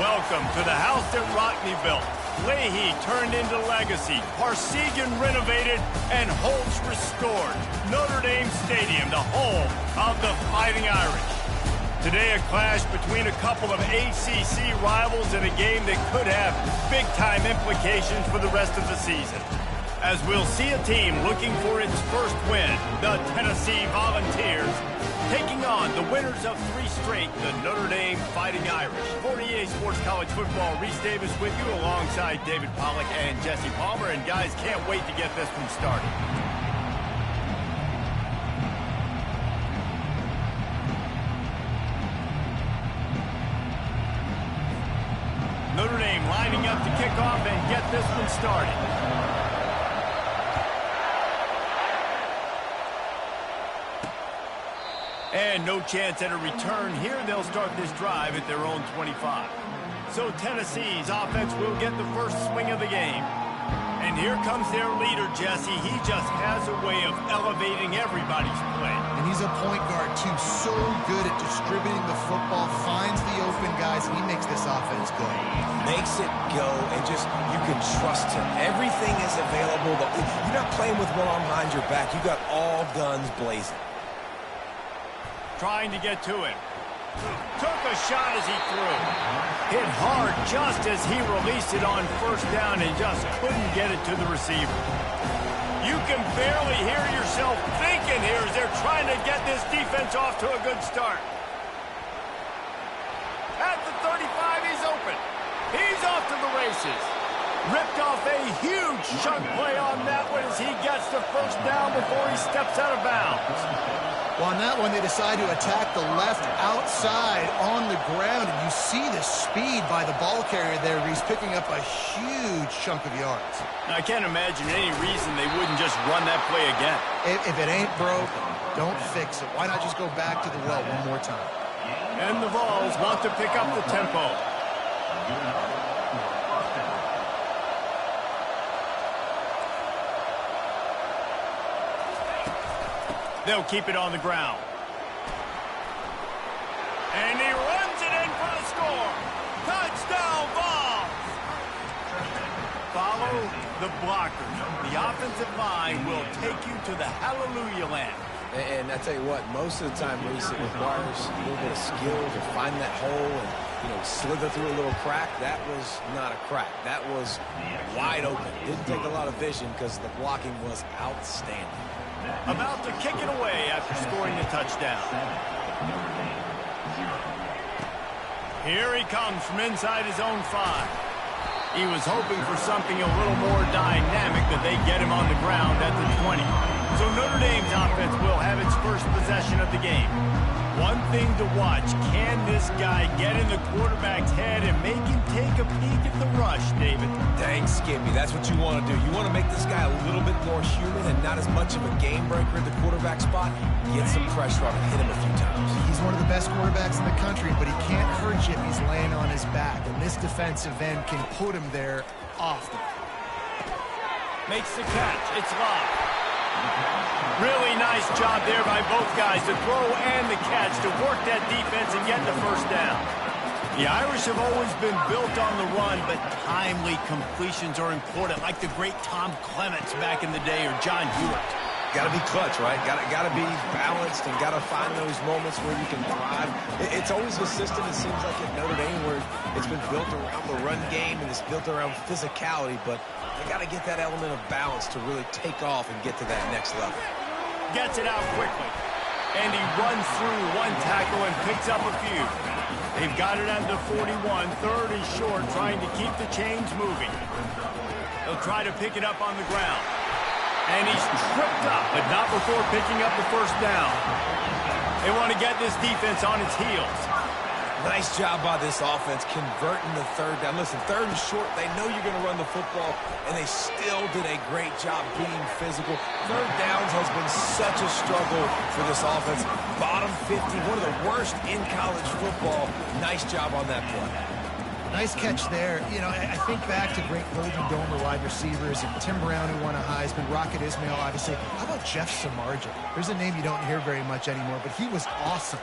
Welcome to the house that Rockne built. Leahy turned into legacy. Parsegan renovated and Holtz restored. Notre Dame Stadium, the home of the Fighting Irish. Today, a clash between a couple of ACC rivals in a game that could have big-time implications for the rest of the season. As we'll see a team looking for its first win, the Tennessee Volunteers, taking on the winners of 3 straight, the Notre Dame Fighting Irish. For EA Sports College Football, Reese Davis with you alongside David Pollack and Jesse Palmer. And guys, can't wait to get this one started. Notre Dame lining up to kick off and get this one started. And no chance at a return here. They'll start this drive at their own 25. So Tennessee's offense will get the first swing of the game. And here comes their leader, Jesse. He just has a way of elevating everybody's play. And he's a point guard, too. So good at distributing the football, finds the open guys. He makes this offense go. Makes it go, and just, you can trust him. Everything is available. You're not playing with one arm behind your back. You got all guns blazing. Trying to get to him. Took a shot as he threw. Hit hard just as he released it on first down and just couldn't get it to the receiver. You can barely hear yourself thinking here as they're trying to get this defense off to a good start. At the 35, he's open. He's off to the races. Ripped off a huge chunk play on that one as he gets the first down before he steps out of bounds. Well, on that one, they decide to attack the left outside on the ground, and you see the speed by the ball carrier there. He's picking up a huge chunk of yards. I can't imagine any reason they wouldn't just run that play again. If it ain't broke, don't fix it. Why not just go back to the well one more time? And the Vols want to pick up the tempo. They'll keep it on the ground. And he runs it in for the score. Touchdown, Vols! Follow the blockers. The offensive line will take you to the hallelujah land. And I tell you what, most of the time, Reese, it requires a little bit of skill to find that hole and, slither through a little crack. That was not a crack. That was wide open. Didn't take a lot of vision because the blocking was outstanding. About to kick it away after scoring the touchdown. Here he comes from inside his own 5. He was hoping for something a little more dynamic, but they get him on the ground at the 20. So Notre Dame's offense will have its first possession of the game. One thing to watch, can this guy get in the quarterback's head and make him take a peek at the rush, David? Dang, Skippy, that's what you want to do. You want to make this guy a little bit more human and not as much of a game breaker at the quarterback spot. Get some pressure on him, hit him a few times. He's one of the best quarterbacks in the country, but he can't hurt you if he's laying on his back. And this defensive end can put him there often. Makes the catch. It's locked. Really nice job there by both guys, the throw and the catch, to work that defense and get the first down. The Irish have always been built on the run, but timely completions are important, like the great Tom Clements back in the day or John Hewitt. Got to be clutch, right? Got to be balanced and got to find those moments where you can thrive. It's always a system, it seems like, at Notre Dame where it's been built around the run game and it's built around physicality, but they got to get that element of balance to really take off and get to that next level. Gets it out quickly. And he runs through one tackle and picks up a few. They've got it at the 41. Third and short, trying to keep the chains moving. They'll try to pick it up on the ground. And he's tripped up, but not before picking up the first down. They want to get this defense on its heels. Nice job by this offense converting the third down. Listen, third and short, they know you're going to run the football, and they still did a great job being physical. Third downs has been such a struggle for this offense. Bottom 50, one of the worst in college football. Nice job on that play. Nice catch there. I think back to great Golden Domer wide receivers, and Tim Brown, who won a Heisman, Rocket Ismail, obviously. How about Jeff Samardzija? There's a name you don't hear very much anymore, but he was awesome.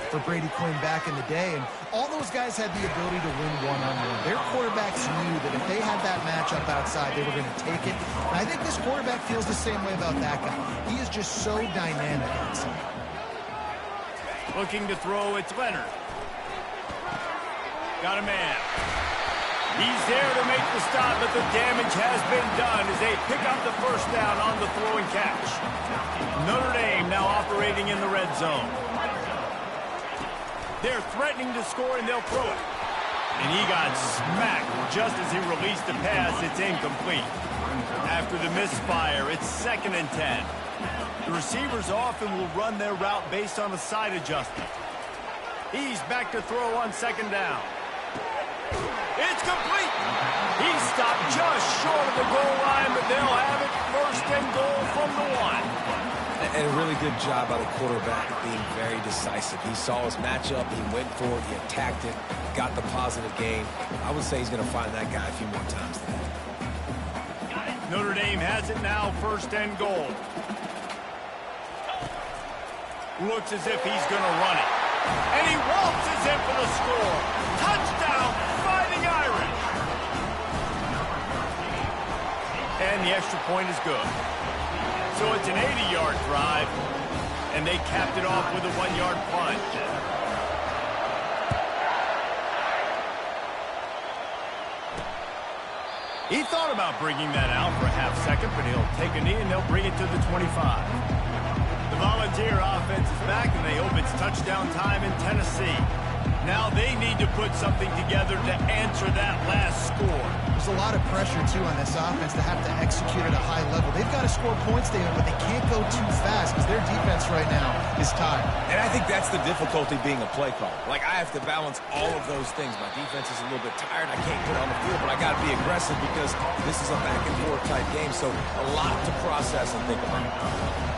for Brady Quinn back in the day. And all those guys had the ability to win one-on-one. Their quarterbacks knew that if they had that matchup outside, they were going to take it. And I think this quarterback feels the same way about that guy. He is just so dynamic outside. Looking to throw, it's Leonard. Got a man. He's there to make the stop, but the damage has been done as they pick up the first down on the throw and catch. Notre Dame now operating in the red zone. They're threatening to score, and they'll throw it. And he got smacked just as he released the pass. It's incomplete. After the misfire, it's 2nd and 10. The receivers often will run their route based on a side adjustment. He's back to throw on 2nd down. It's complete. He stopped just short of the goal line, but they'll have it 1st and goal from the 1. And a really good job by the quarterback being very decisive. He saw his matchup, he went for it, he attacked it, got the positive gain. I would say he's going to find that guy a few more times today. Notre Dame has it now, 1st and goal. Looks as if he's going to run it. And he waltzes in for the score. Touchdown, Fighting Irish. And the extra point is good. So it's an 80-yard drive, and they capped it off with a 1-yard punt. He thought about bringing that out for a half second, but he'll take a knee, and they'll bring it to the 25. The Volunteer offense is back, and they hope it's touchdown time in Tennessee. Now they need to put something together to answer that last score. There's a lot of pressure, too, on this offense to have to execute at a high level. They've got to score points, David, but they can't go too fast because their defense right now is tired. And I think that's the difficulty being a play caller. Like, I have to balance all of those things. My defense is a little bit tired. I can't get on the field, but I got to be aggressive because this is a back-and-forth type game, so a lot to process and think about.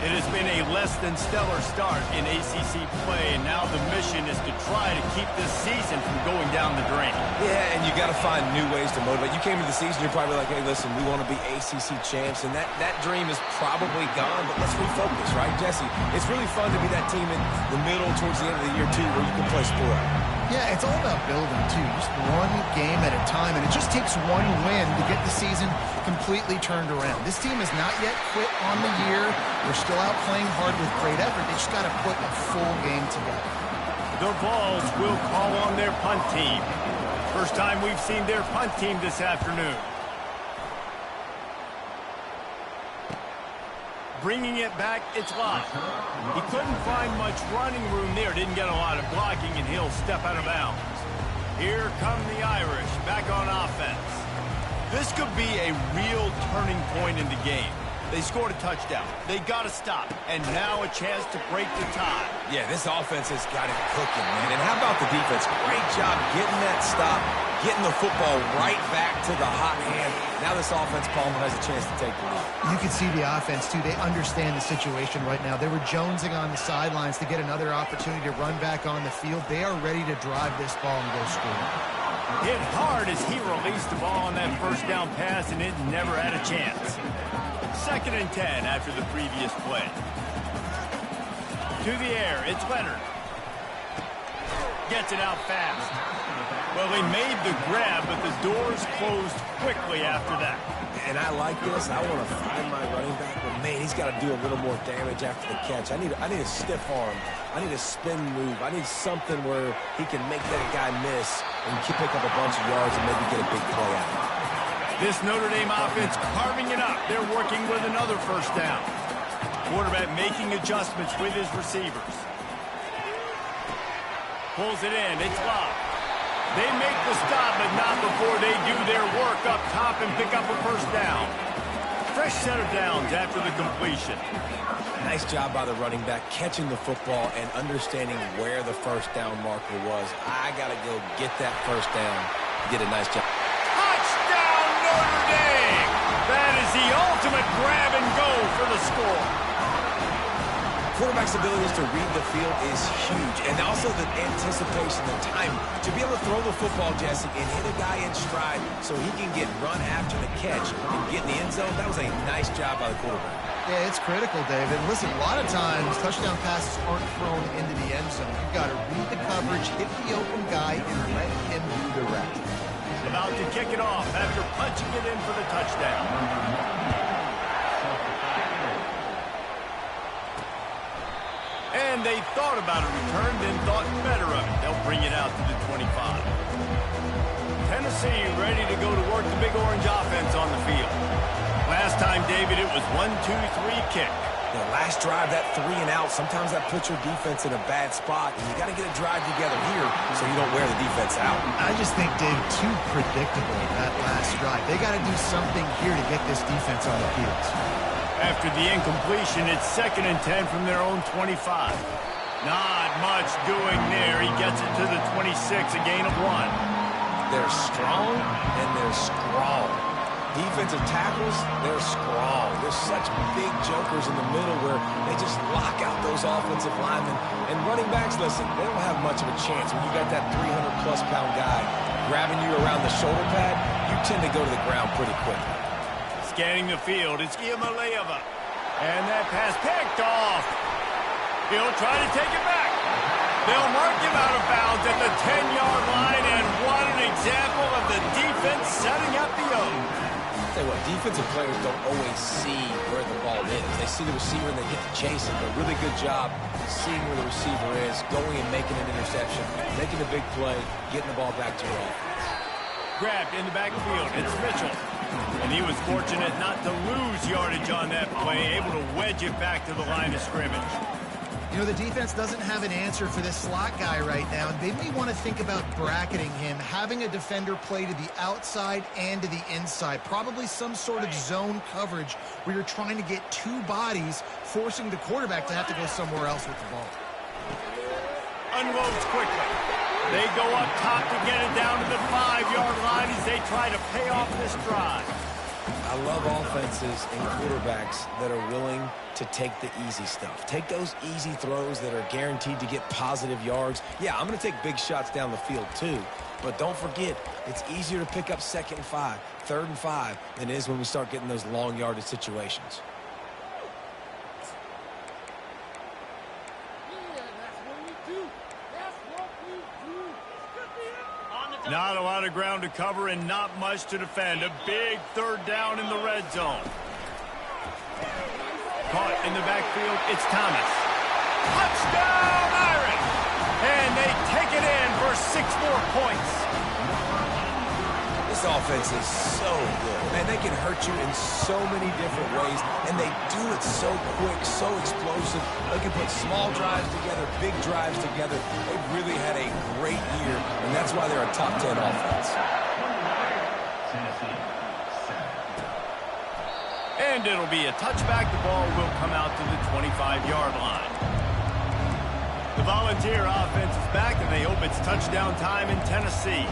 It has been a less than stellar start in ACC play, and now the mission is to try to keep this season from going down the drain. Yeah, and you got to find new ways to motivate. You came to the season, you're probably like, hey, listen, we want to be ACC champs, and that dream is probably gone, but let's refocus, right, Jesse? It's really fun to be that team in the middle towards the end of the year, too, where you can play sport. Yeah, it's all about building, too. Just one game at a time, and it just takes one win to get the season completely turned around. This team has not yet quit on the year. They're still out playing hard with great effort. They just got to put a full game together. The Vols will call on their punt team. First time we've seen their punt team this afternoon. Bringing it back, it's Lott. He couldn't find much running room there. Didn't get a lot of blocking, and he'll step out of bounds. Here come the Irish back on offense. This could be a real turning point in the game. They scored a touchdown. They got to stop. And now a chance to break the tie. Yeah, this offense has got it cooking, man. And how about the defense? Great job getting that stop, getting the football right back to the hot hand. Now this offense, Palmer, has a chance to take the lead. You can see the offense, too. They understand the situation right now. They were jonesing on the sidelines to get another opportunity to run back on the field. They are ready to drive this ball and go score. Hit hard as he released the ball on that first down pass, and it never had a chance. 2nd and 10 after the previous play. To the air, it's Leonard. Gets it out fast. Well, they made the grab, but the doors closed quickly after that. And I like this. I want to find my running back, but man, he's got to do a little more damage after the catch. I need a stiff arm. I need a spin move. I need something where he can make that guy miss and pick up a bunch of yards and maybe get a big play out of it. This Notre Dame offense carving it up. They're working with another first down. Quarterback making adjustments with his receivers. Pulls it in. It's Lott. They make the stop, but not before they do their work up top and pick up a first down. Fresh set of downs after the completion. Nice job by the running back, catching the football and understanding where the first down marker was. I got to go get that first down. Did a nice job. Touchdown, Notre Dame! That is the ultimate grab and go for the score. Quarterback's abilities to read the field is huge, and also the anticipation, the time to be able to throw the football, Jesse, and hit a guy in stride so he can get run after the catch and get in the end zone. That was a nice job by the quarterback. Yeah, it's critical, David. Listen, a lot of times touchdown passes aren't thrown into the end zone. You've got to read the coverage, hit the open guy, and let him do the rest. About to kick it off after punching it in for the touchdown. And they thought about a return, then thought better of it. They'll bring it out to the 25. Tennessee ready to go to work the Big Orange offense on the field. Last time, David, it was 1-2-3 kick. The last drive, that 3 and out, sometimes that puts your defense in a bad spot, and you got to get a drive together here so you don't wear the defense out. I just think, Dave, too predictable that last drive. They got to do something here to get this defense on the field. After the incompletion, it's 2nd and 10 from their own 25. Not much doing there. He gets it to the 26, a gain of 1. They're strong, and they're strong. Defensive tackles, they're strong. There's such big jokers in the middle where they just lock out those offensive linemen. And running backs, listen, they don't have much of a chance. When you got that 300-plus pound guy grabbing you around the shoulder pad, you tend to go to the ground pretty quickly. Scanning the field, it's Iamaleava. And that pass picked off. He'll try to take it back. They'll mark him out of bounds at the 10-yard line, and what an example of the defense setting up the O. Tell you what, defensive players don't always see where the ball is. They see the receiver and they get to chase him. A really good job seeing where the receiver is, going and making an interception, making a big play, getting the ball back to your offense. Grabbed in the backfield, it's Mitchell. And he was fortunate not to lose yardage on that play, able to wedge it back to the line of scrimmage. You know, the defense doesn't have an answer for this slot guy right now, and they may want to think about bracketing him, having a defender play to the outside and to the inside, probably some sort of zone coverage where you're trying to get 2 bodies, forcing the quarterback to have to go somewhere else with the ball. Unloads quickly. They go up top to get it down to the 5-yard line as they try to pay off this drive. I love offenses and quarterbacks that are willing to take the easy stuff. Take those easy throws that are guaranteed to get positive yards. Yeah, I'm going to take big shots down the field too, but don't forget, it's easier to pick up 2nd and 5, 3rd and 5 than it is when we start getting those long yardage situations. Not a lot of ground to cover and not much to defend. A big 3rd down in the red zone. Caught in the backfield, it's Thomas. Touchdown, Irish! And they take it in for 6 more points. This offense is so good. Man, they can hurt you in so many different ways, and they do it so quick, so explosive. They can put small drives together, big drives together. They've really had a great year, and that's why they're a top 10 offense. And it'll be a touchback. The ball will come out to the 25-yard line. The Volunteer offense is back, and they hope it's touchdown time in Tennessee.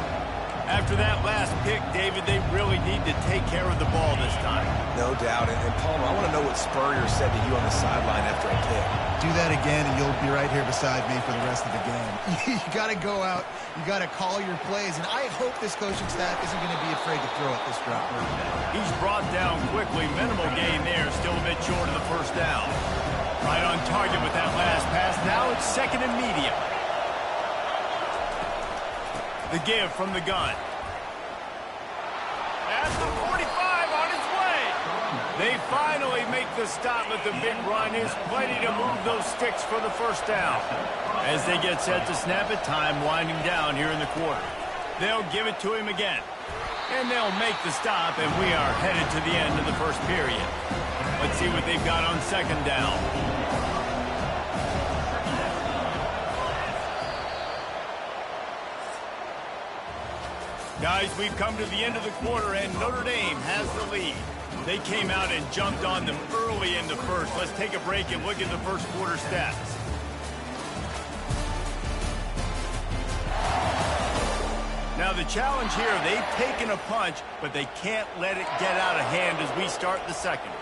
After that last pick, David, they really need to take care of the ball this time. No doubt. And Palmer, I want to know what Spurrier said to you on the sideline after a pick. Do that again, and you'll be right here beside me for the rest of the game. You got to go out. You got to call your plays, and I hope this coaching staff isn't going to be afraid to throw at this drop. He's brought down quickly. Minimal gain there. Still a bit short of the 1st down. Right on target with that last pass. Now it's 2nd and medium. The give from the gun. At the 45 on its way. They finally make the stop, but the big run is plenty to move those sticks for the 1st down. As they get set to snap it, time winding down here in the quarter. They'll give it to him again. And they'll make the stop, and we are headed to the end of the 1st period. Let's see what they've got on 2nd down. Guys, we've come to the end of the quarter, and Notre Dame has the lead. They came out and jumped on them early in the 1st. Let's take a break and look at the 1st quarter stats. Now, the challenge here, they've taken a punch, but they can't let it get out of hand as we start the 2nd.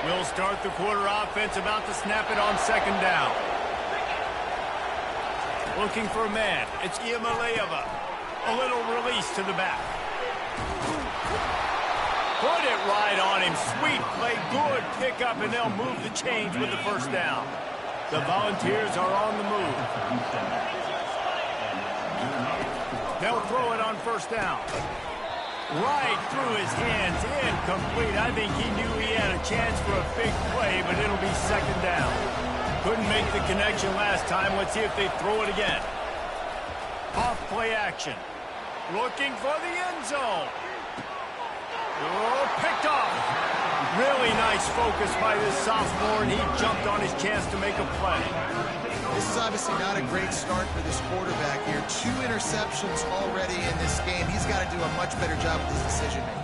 We'll start the quarter offense, about to snap it on 2nd down. Looking for a man. It's Iamaleava. A little release to the back. Put it right on him. Sweet play. Good pickup, and they'll move the chains with the first down. The Volunteers are on the move. They'll throw it on first down. Right through his hands, incomplete. I think he knew he had a chance for a big play, but it'll be second down. Couldn't make the connection last time. Let's see if they throw it again. Off play action. Looking for the end zone. Oh, picked off. Really nice focus by this sophomore, and he jumped on his chance to make a play. This is obviously not a great start for this quarterback here. 2 interceptions already in this game. He's got to do a much better job with his decision-making.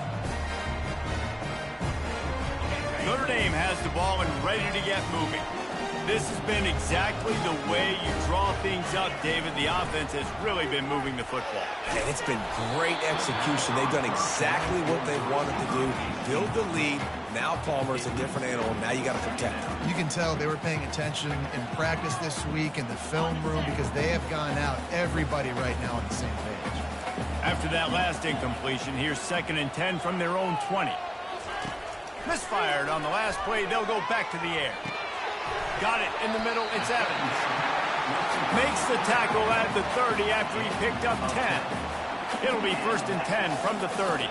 Notre Dame has the ball and ready to get moving. This has been exactly the way you draw things up, David. The offense has really been moving the football. And it's been great execution. They've done exactly what they wanted to do. Build the lead. Now Palmer's a different animal. Now you got to protect him. You can tell they were paying attention in practice this week in the film room because they have gone out, everybody right now on the same page. After that last incompletion, here's 2nd and 10 from their own 20. Misfired on the last play. They'll go back to the air. Got it in the middle. It's Evans. Makes the tackle at the 30 after he picked up 10. It'll be 1st and 10 from the 30.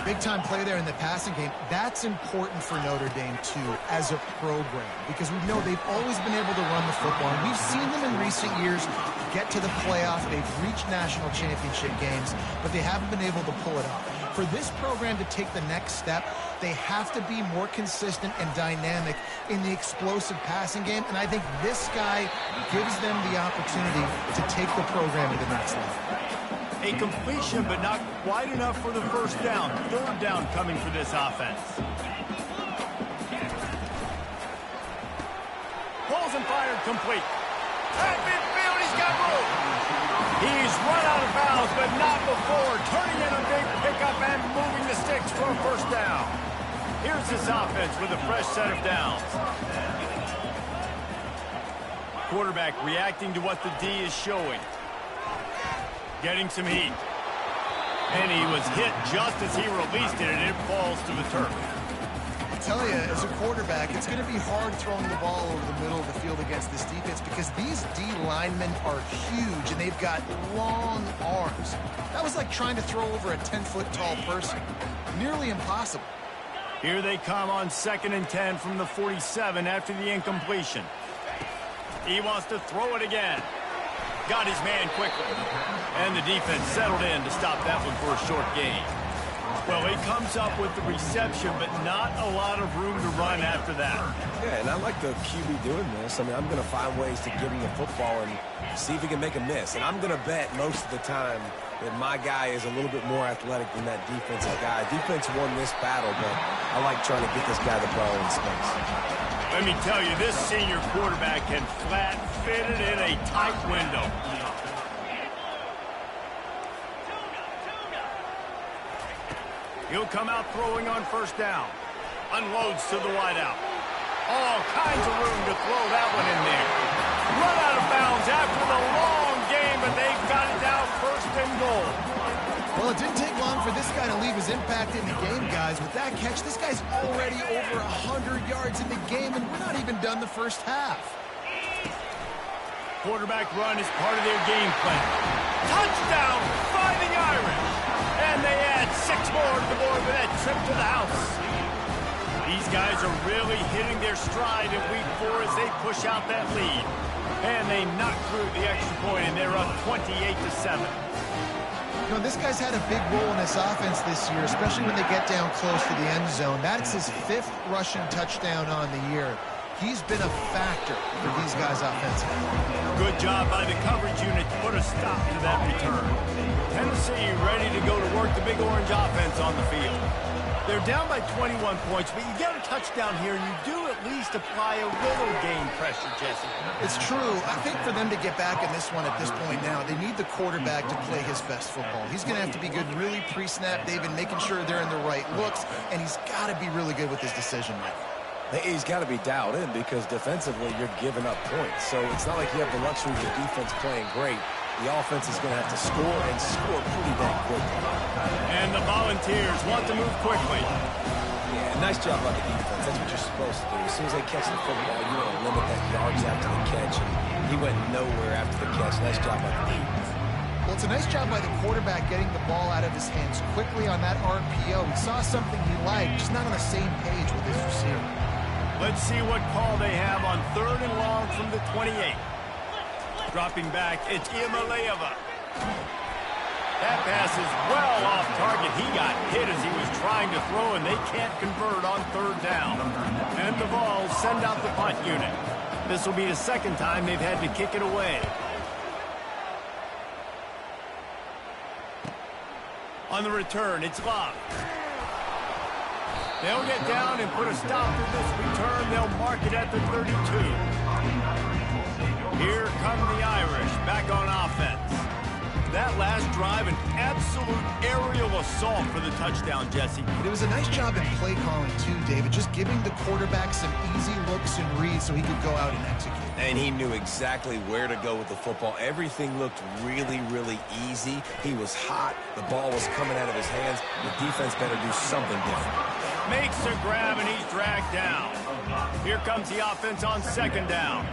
Big-time play there in the passing game. That's important for Notre Dame, too, as a program, because we know they've always been able to run the football. And we've seen them in recent years get to the playoff. They've reached national championship games, but they haven't been able to pull it off. For this program to take the next step, they have to be more consistent and dynamic in the explosive passing game, and I think this guy gives them the opportunity to take the program to the next level. A completion, but not quite enough for the first down. 3rd down coming for this offense. Pulls and fired complete. At midfield, he's got room. He's run out of bounds, but not before. Turning in a big pickup and moving the sticks for a first down. Here's this offense with a fresh set of downs. Quarterback reacting to what the D is showing. Getting some heat. And he was hit just as he released it, and it falls to the turf. I tell you, as a quarterback, it's going to be hard throwing the ball over the middle of the field against this defense because these D linemen are huge, and they've got long arms. That was like trying to throw over a 10-foot tall person. Nearly impossible. Here they come on 2nd and 10 from the 47 after the incompletion. He wants to throw it again. Got his man quickly. And the defense settled in to stop that one for a short gain. Well, he comes up with the reception, but not a lot of room to run after that. Yeah, and I like the QB doing this. I mean, I'm going to find ways to give him the football and see if he can make a miss. And I'm going to bet most of the time that my guy is a little bit more athletic than that defensive guy. Defense won this battle, but I like trying to get this guy the ball in space. Let me tell you, this senior quarterback can flat fit it in a tight window. He'll come out throwing on first down. Unloads to the wideout. All kinds of room to throw that one in there. Run out of bounds after the long game, but they've got it now 1st and goal. Well, it didn't take long for this guy to leave his impact in the game, guys. With that catch, this guy's already over 100 yards in the game, and we're not even done the first half. Quarterback run is part of their game plan. Touchdown, Fighting Irish! And they add 6 more to the board with that trip to the house. These guys are really hitting their stride in week 4 as they push out that lead. And they knock through the extra point, and they're up 28-7. You know, this guy's had a big role in this offense this year, especially when they get down close to the end zone. That's his 5th rushing touchdown on the year. He's been a factor for these guys offensively. Good job by the coverage unit to put a stop to that return. Tennessee ready to go to work the Big Orange offense on the field. They're down by 21 points, but you get a touchdown here, and you do at least apply a little game pressure, Jesse. It's true. I think for them to get back in this one at this point now, they need the quarterback to play his best football. He's going to have to be good really pre-snap, David, making sure they're in the right looks, and he's got to be really good with his decision-making. He's got to be dialed in because defensively you're giving up points. So it's not like you have the luxury of the defense playing great. The offense is going to have to score and score pretty dang quickly. And the Volunteers want to move quickly. Yeah, nice job by the defense. That's what you're supposed to do. As soon as they catch the football, you want to limit that yards after the catch. And he went nowhere after the catch. Nice job by the defense. Well, it's a nice job by the quarterback getting the ball out of his hands quickly on that RPO. He saw something he liked, just not on the same page with his receiver. Let's see what call they have on 3rd and long from the 28. Dropping back, it's Iamaleava. That pass is well off target. He got hit as he was trying to throw, and they can't convert on 3rd down. And the Vols send out the punt unit. This will be the second time they've had to kick it away. On the return, it's Love. They'll get down and put a stop to this return. They'll mark it at the 32. Here come the Irish back on offense. That last drive, an absolute aerial assault for the touchdown, Jesse. It was a nice job in play calling too, David, just giving the quarterback some easy looks and reads so he could go out and execute. And he knew exactly where to go with the football. Everything looked really, really easy. He was hot. The ball was coming out of his hands. The defense better do something different. Makes a grab, and he's dragged down. Here comes the offense on 2nd down.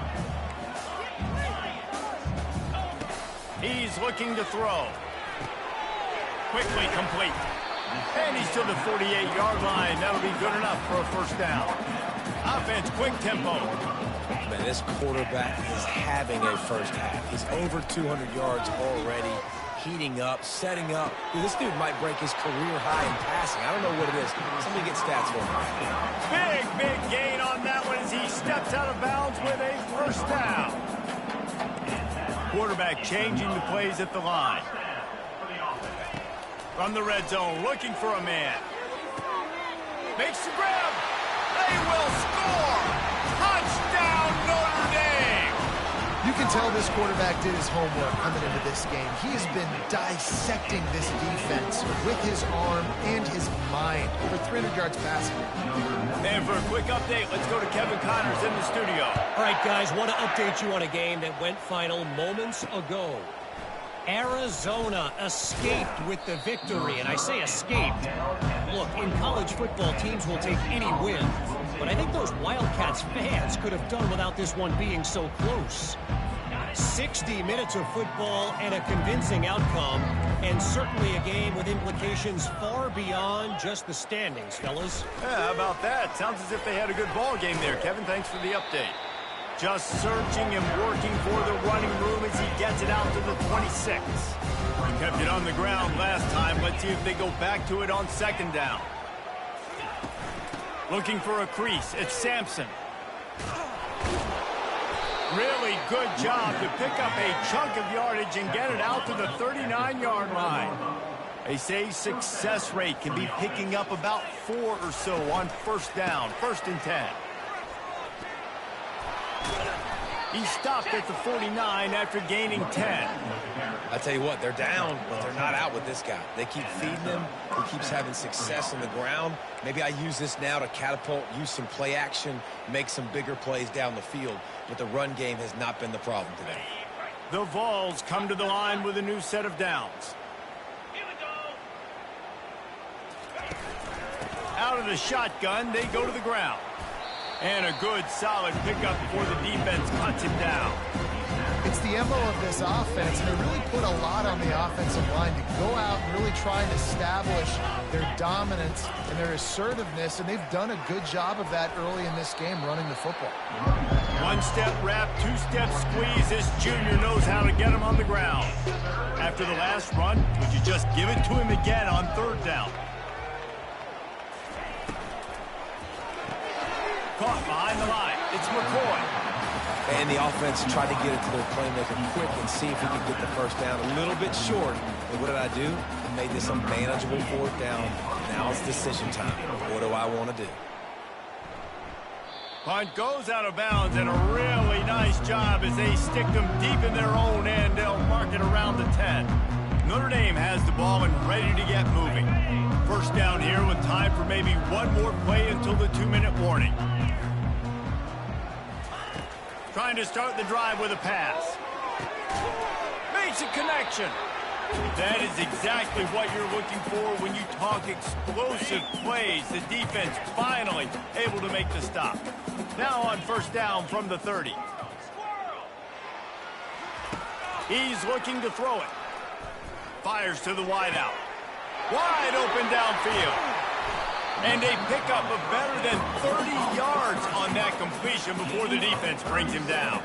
He's looking to throw. Quickly complete. And he's to the 48-yard line. That'll be good enough for a 1st down. Offense, quick tempo. Man, this quarterback is having a first half. He's over 200 yards already, heating up, setting up. Dude, this dude might break his career high in passing. I don't know what it is. Somebody get stats for him. Big gain on that one as he steps out of bounds with a 1st down. Quarterback changing the plays at the line. From the red zone, looking for a man. Makes the grab. They will score. Touchdown, Notre Dame. You can tell this quarterback did his homework coming into this game. He has been dissecting this defense with his arm and his mind. Over 300 yards passing. And for a quick update, let's go to Kevin Connors in the studio. All right, guys, want to update you on a game that went final moments ago. Arizona escaped with the victory, and I say escaped. Look, in college football, teams will take any win, but I think those Wildcats fans could have done without this one being so close. 60 minutes of football and a convincing outcome, and certainly a game with implications far beyond just the standings, fellas. Yeah, how about that? Sounds as if they had a good ball game there. Kevin, thanks for the update. Just searching and working for the running room as he gets it out to the 26. He kept it on the ground last time. Let's see if they go back to it on 2nd down. Looking for a crease. It's Sampson. Really good job to pick up a chunk of yardage and get it out to the 39-yard line. They say success rate can be picking up about 4 or so on 1st down, 1st and 10. He stopped at the 49 after gaining 10. I tell you what, they're down, but they're not out with this guy. They keep feeding him. He keeps having success on the ground. Maybe I use this now to catapult, use some play action, make some bigger plays down the field. But the run game has not been the problem today. The Vols come to the line with a new set of downs. Out of the shotgun, they go to the ground. And a good, solid pickup before the defense cuts him down. It's the MO of this offense, and they really put a lot on the offensive line to go out and really try and establish their dominance and their assertiveness, and they've done a good job of that early in this game running the football. 1-step wrap, 2-step squeeze. This junior knows how to get him on the ground. After the last run, would you just give it to him again on 3rd down? Caught behind the line. It's McCoy. And the offense tried to get it to their playmaker quick and see if he could get the 1st down. A little bit short. But what did I do? I made this a manageable 4th down. Now it's decision time. What do I want to do? Punt goes out of bounds, and a really nice job as they stick them deep in their own end. They'll mark it around the 10. Notre Dame has the ball and ready to get moving. 1st down here with time for maybe one more play until the 2-minute warning. Trying to start the drive with a pass. Makes a connection. That is exactly what you're looking for when you talk explosive plays. The defense finally able to make the stop. Now on first down from the 30. He's looking to throw it. Fires to the wideout. Wide open downfield. And a pickup of better than 30 yards on that completion before the defense brings him down.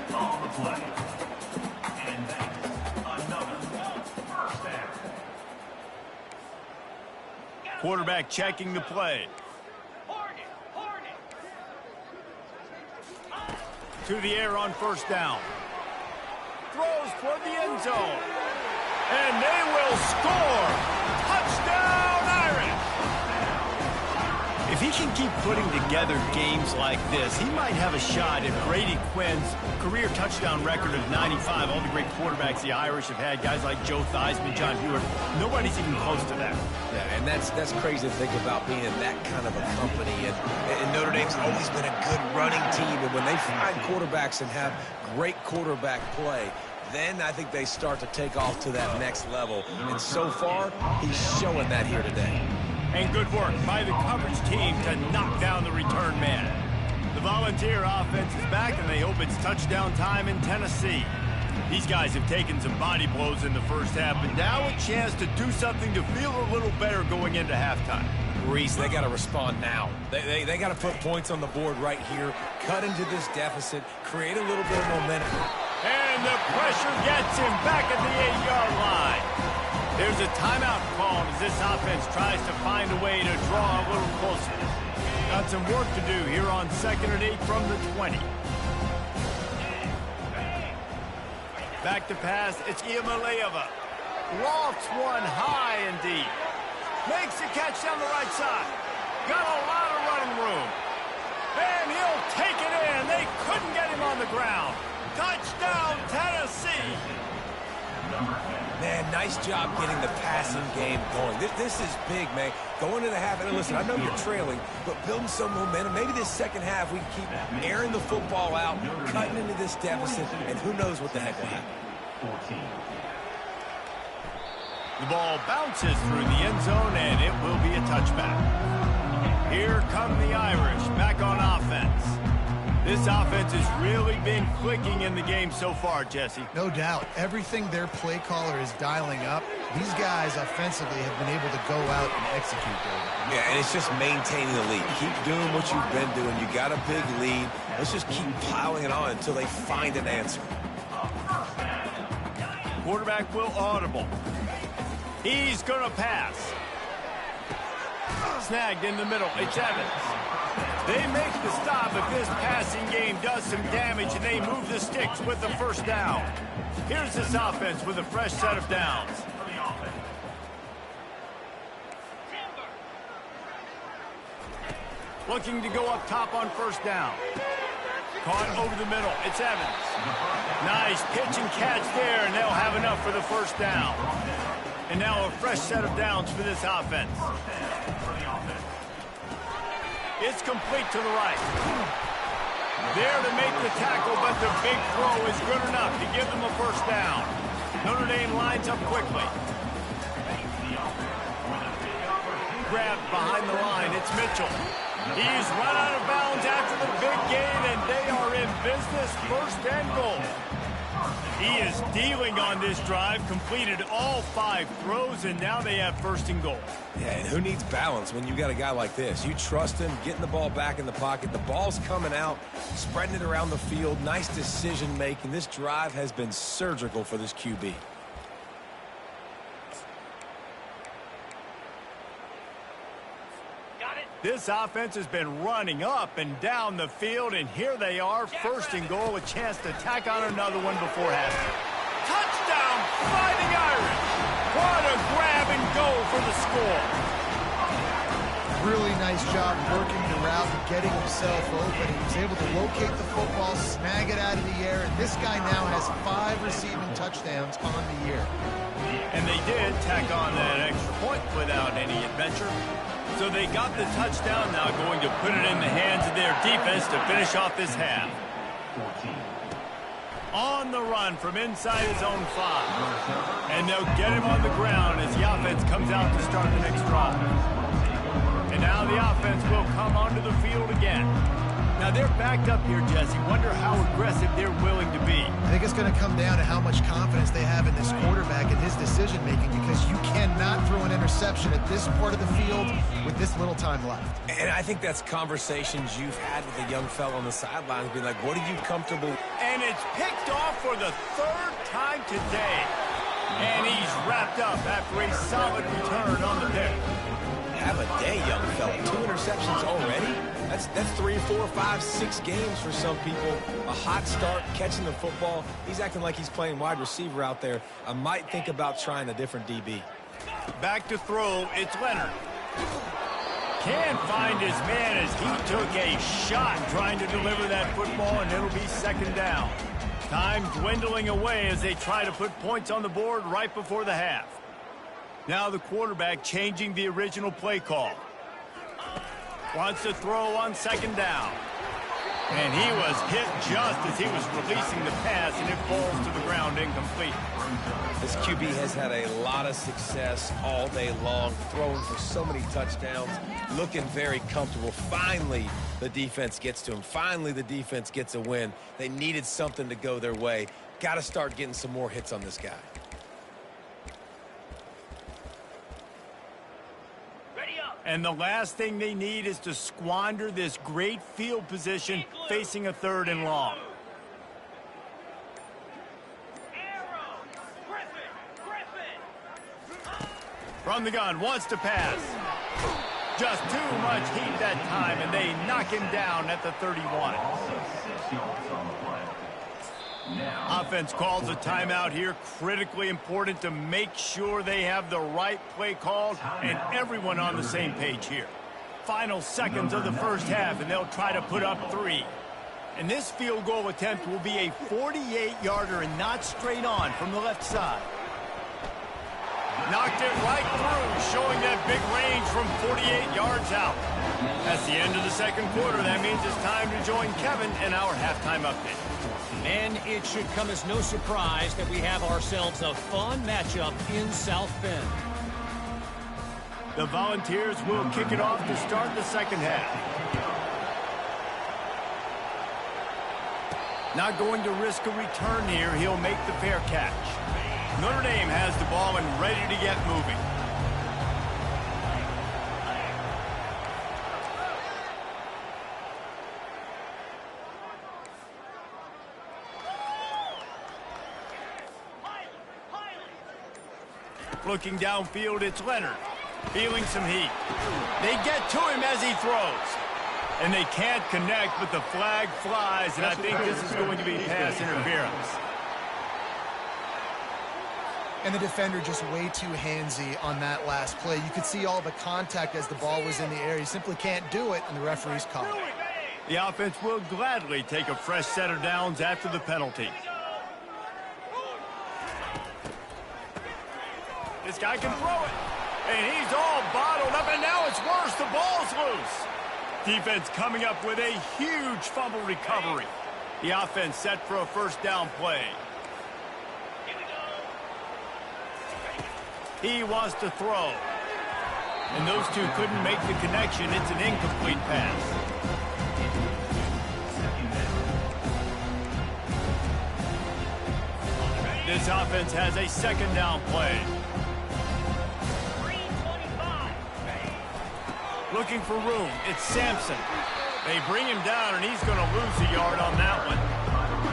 Quarterback checking the play. To the air on first down. Throws toward the end zone. And they will score. Touchdown, Irish. If he can keep putting together games like this, he might have a shot at Brady Quinn's career touchdown record of 95. All the great quarterbacks the Irish have had, guys like Joe Theismann, John Hewitt, nobody's even close to that. Yeah, and that's crazy to think about being in that kind of a company. And Notre Dame's always been a good running team, and when they find quarterbacks and have great quarterback play, then I think they start to take off to that next level. And so far, he's showing that here today. And good work by the coverage team to knock down the return man. The Volunteer offense is back, and they hope it's touchdown time in Tennessee. These guys have taken some body blows in the first half, but now a chance to do something to feel a little better going into halftime. Reese, they got to respond now. They got to put points on the board right here, cut into this deficit, create a little bit of momentum. And the pressure gets him back at the 8-yard line. There's a timeout called as this offense tries to find a way to draw a little closer. Got some work to do here on 2nd and 8 from the 20. Back to pass, it's Iamaleava. Lofts one high and deep. Makes the catch down the right side. Got a lot of running room. And he'll take it in. They couldn't get him on the ground. Touchdown, Tennessee. Man, nice job getting the passing game going. This is big, man. Going into the half, and listen, I know you're trailing, but building some momentum. Maybe this second half we can keep airing the football out, cutting into this deficit, and who knows what the heck will happen. The ball bounces through the end zone, and it will be a touchback. Here come the Irish back on offense. This offense has really been clicking in the game so far, Jesse. No doubt. Everything their play caller is dialing up, these guys offensively have been able to go out and execute there. Yeah, and it's just maintaining the lead. Keep doing what you've been doing. You got a big lead. Let's just keep piling it on until they find an answer. Quarterback will audible. He's going to pass. Snagged in the middle. It's Evans. They make the stop if this passing game does some damage, and they move the sticks with the first down. Here's this offense with a fresh set of downs. Looking to go up top on first down. Caught over the middle. It's Evans. Nice pitch and catch there, and they'll have enough for the first down. And now a fresh set of downs for this offense. It's complete to the right. There to make the tackle, but the big throw is good enough to give them a first down. Notre Dame lines up quickly. Grabbed behind the line. It's Mitchell. He's run out of bounds after the big gain, and they are in business, first and goal. He is dealing on this drive, completed all 5 throws, and now they have first and goal. Yeah, and who needs balance when you got a guy like this? You trust him, getting the ball back in the pocket. The ball's coming out, spreading it around the field. Nice decision-making. This drive has been surgical for this QB. This offense has been running up and down the field, and here they are, first and goal, a chance to tack on another one before halftime. Touchdown, Fighting Irish! What a grab and go for the score. Really nice job working the route and getting himself open. He was able to locate the football, snag it out of the air, and this guy now has 5 receiving touchdowns on the year. And they did tack on that extra point without any adventure. So they got the touchdown, now going to put it in the hands of their defense to finish off this half. On the run from inside his own 5. And they'll get him on the ground as the offense comes out to start the next drive. And now the offense will come onto the field again. Now they're backed up here, Jesse. Wonder how aggressive they're willing to be. I think it's going to come down to how much confidence they have in this quarterback and his decision-making, because you cannot throw an interception at this part of the field with this little time left. And I think that's conversations you've had with a young fellow on the sidelines, being like, what are you comfortable? And it's picked off for the 3rd time today. And he's wrapped up after a solid return on the pick. Have a day, young fella. 2 interceptions already? That's 3, 4, 5, 6 games for some people. A hot start, catching the football. He's acting like he's playing wide receiver out there. I might think about trying a different DB. Back to throw, it's Leonard. Can't find his man as he took a shot trying to deliver that football, and it'll be 2nd down. Time dwindling away as they try to put points on the board right before the half. Now the quarterback changing the original play call. Wants to throw on 2nd down. And he was hit just as he was releasing the pass, and it falls to the ground incomplete. This QB has had a lot of success all day long, throwing for so many touchdowns, looking very comfortable. Finally, the defense gets to him. Finally, the defense gets a win. They needed something to go their way. Got to start getting some more hits on this guy. And the last thing they need is to squander this great field position facing a 3rd and long. From the gun, wants to pass. Just too much heat that time, and they knock him down at the 31. Offense calls a timeout here. Critically important to make sure they have the right play called and everyone on the same page here. Final seconds of the first half, and they'll try to put up 3. And this field goal attempt will be a 48-yarder and not straight on from the left side. Knocked it right through, showing that big range from 48 yards out. That's the end of the 2nd quarter. That means it's time to join Kevin in our halftime update. And it should come as no surprise that we have ourselves a fun matchup in South Bend. The Volunteers will kick it off to start the 2nd half. Not going to risk a return here. He'll make the fair catch. Notre Dame has the ball and ready to get moving. Looking downfield, it's Leonard. Feeling some heat. They get to him as he throws. And they can't connect, but the flag flies, and I think this is going to be pass interference. And the defender just way too handsy on that last play. You could see all the contact as the ball was in the air. He simply can't do it, and the referee's called it. The offense will gladly take a fresh set of downs after the penalty. This guy can throw it. And he's all bottled up, and now it's worse. The ball's loose. Defense coming up with a huge fumble recovery. The offense set for a 1st down play. He wants to throw. And those two couldn't make the connection. It's an incomplete pass. This offense has a 2nd down play. Looking for room. It's Sampson. They bring him down, and he's going to lose a yard on that one.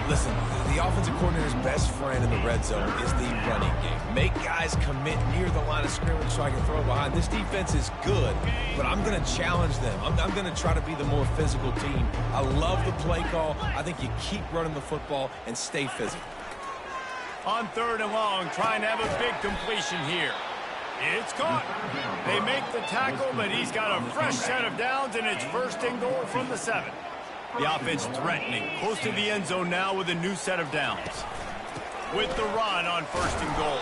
Listen, the offensive coordinator's best friend in the red zone is the running game. Make guys commit near the line of scrimmage so I can throw behind. This defense is good, but I'm going to challenge them. I'm going to try to be the more physical team. I love the play call. I think you keep running the football and stay physical. On 3rd and long, trying to have a big completion here. It's caught. They make the tackle, but he's got a fresh set of downs, and it's 1st and goal from the 7. The offense threatening, close to the end zone now with a new set of downs. With the run on 1st and goal.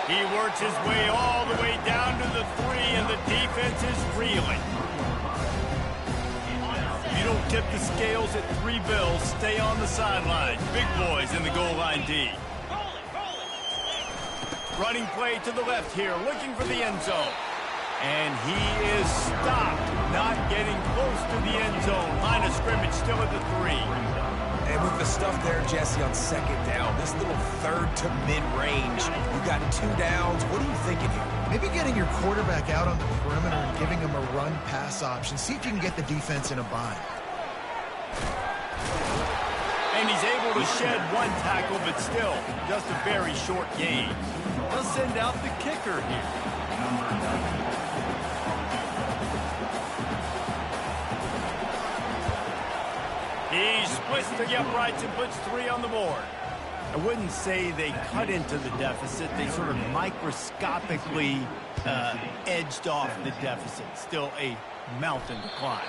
He works his way all the way down to the 3, and the defense is reeling. The You don't tip the scales at 3 bills. Stay on the sideline. Big boys in the goal line D. Running play to the left here, looking for the end zone. And he is stopped, not getting close to the end zone. Line of scrimmage still at the 3. And with the stuff there, Jesse, on second down, this little third to mid-range, you got 2 downs. What are you thinking here? Maybe getting your quarterback out on the perimeter and giving him a run-pass option. See if you can get the defense in a bind. And he's able to shed 1 tackle, but still, just a very short gain. They'll send out the kicker here. He splits the uprights and puts 3 on the board. I wouldn't say they cut into the deficit. They sort of microscopically edged off the deficit. Still a mountain to climb.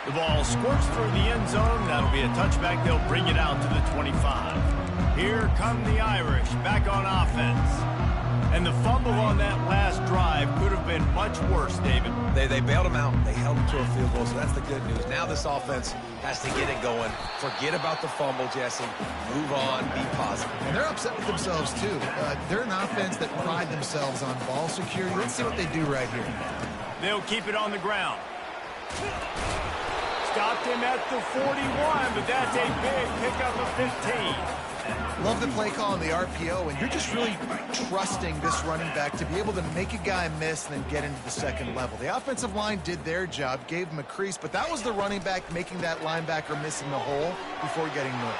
The ball squirts through the end zone. That'll be a touchback. They'll bring it out to the 25. Here come the Irish back on offense. And the fumble on that last drive could have been much worse, David. They bailed him out. They held him to a field goal, so that's the good news. Now this offense has to get it going. Forget about the fumble, Jesse. Move on. Be positive. And they're upset with themselves, too. They're an offense that pride themselves on ball security. Let's see what they do right here. They'll keep it on the ground. Stopped him at the 41, but that's a big pickup of 15. Love the play call on the RPO, and you're just really trusting this running back to be able to make a guy miss and then get into the second level. The offensive line did their job, gave him a crease, but that was the running back making that linebacker miss in the hole before getting North.